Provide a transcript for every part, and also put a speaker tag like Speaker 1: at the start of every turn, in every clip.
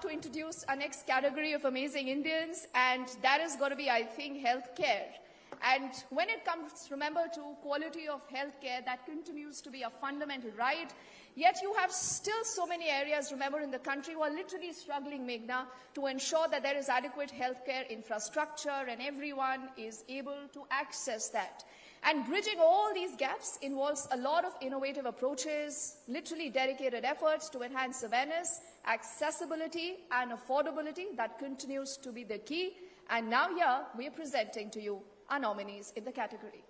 Speaker 1: to introduce our next category of amazing Indians, and that is going to be, I think, healthcare. And when it comes, remember, to quality of healthcare, that continues to be a fundamental right. Yet you have still so many areas, remember, in the country who are literally struggling, Meghna, to ensure that there is adequate healthcare infrastructure and everyone is able to access that. And bridging all these gaps involves a lot of innovative approaches, literally dedicated efforts to enhance awareness, accessibility and affordability. That continues to be the key. And now here we are presenting to you our nominees in the category.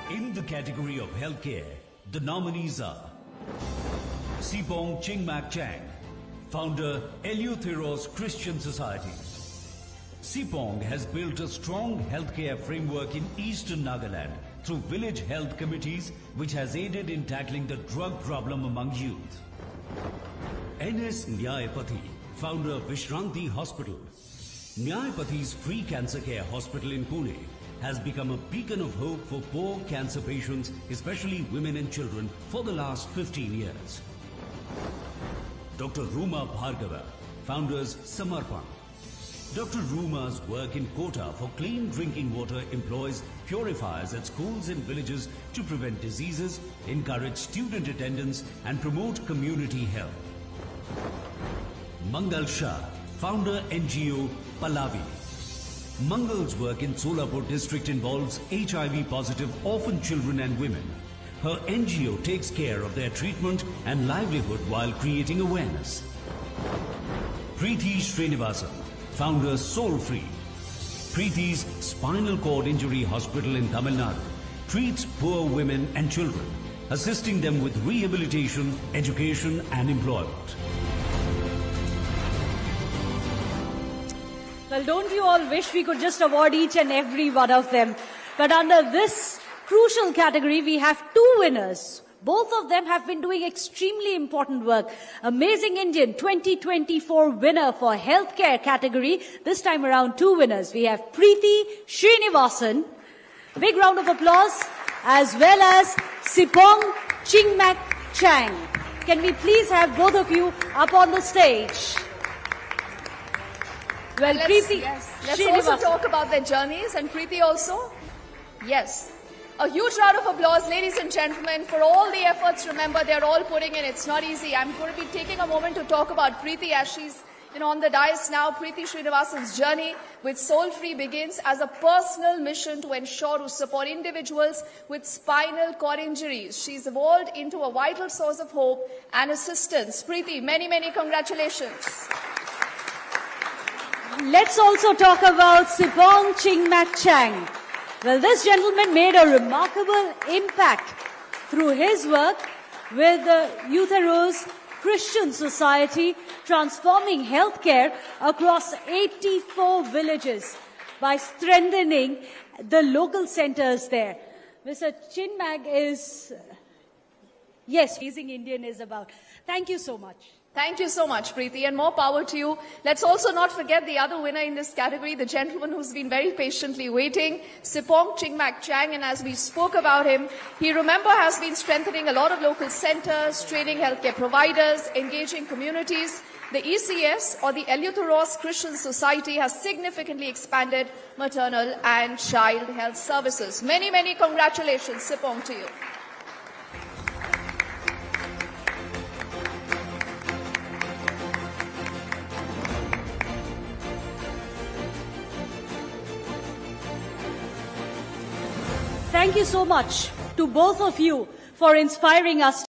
Speaker 2: In the category of healthcare, the nominees are Sipong Chingmak Chang, founder Eleutheros Christian Society. Sipong has built a strong healthcare framework in eastern Nagaland through village health committees, which has aided in tackling the drug problem among youth. N.S. Nyayapathy, founder of Vishranti Hospital. Nyayapathy's free cancer care hospital in Pune has become a beacon of hope for poor cancer patients, especially women and children, for the last 15 years. Dr. Ruma Bhargava, founders Samarpan. Dr. Ruma's work in Kota for clean drinking water employs purifiers at schools and villages to prevent diseases, encourage student attendance and promote community health. Mangal Shah, founder NGO Pallavi. Mangal's work in Solapur district involves HIV-positive orphan children and women. Her NGO takes care of their treatment and livelihood while creating awareness. Preeti Srinivasan, founder Soul Free. Preeti's Spinal Cord Injury Hospital in Tamil Nadu treats poor women and children, assisting them with rehabilitation, education and employment.
Speaker 3: Well, don't you all wish we could just award each and every one of them? But under this crucial category, we have two winners. Both of them have been doing extremely important work. Amazing Indian 2024 winner for healthcare category. This time around, two winners. We have Preeti Srinivasan. Big round of applause. As well as Sipong Chingmak Chang. Can we please have both of you up on the stage? Well, Preeti,
Speaker 1: let's also talk about their journeys, and Preeti also. Yes. A huge round of applause, ladies and gentlemen, for all the efforts. Remember, they're all putting in. It's not easy. I'm going to be taking a moment to talk about Preeti as she's on the dais now. Preeti Srinivasan's journey with Soul Free begins as a personal mission to ensure to support individuals with spinal cord injuries. She's evolved into a vital source of hope and assistance. Preeti, many, many congratulations.
Speaker 3: Let's also talk about Sipong Chingmak Chang. Well, this gentleman made a remarkable impact through his work with the Eleutheros Christian Society, transforming healthcare across 84 villages by strengthening the local centers there. Mr. Chingmak is, yes, Amazing Indian is about. Thank you so much.
Speaker 1: Thank you so much, Preeti, and more power to you. Let's also not forget the other winner in this category, the gentleman who's been very patiently waiting, Sipong Chingmak Chang, and as we spoke about him, he, remember, has been strengthening a lot of local centers, training healthcare providers, engaging communities. The ECS, or the Eleutheros Christian Society, has significantly expanded maternal and child health services. Many, many congratulations, Sipong, to you.
Speaker 3: Thank you so much to both of you for inspiring us.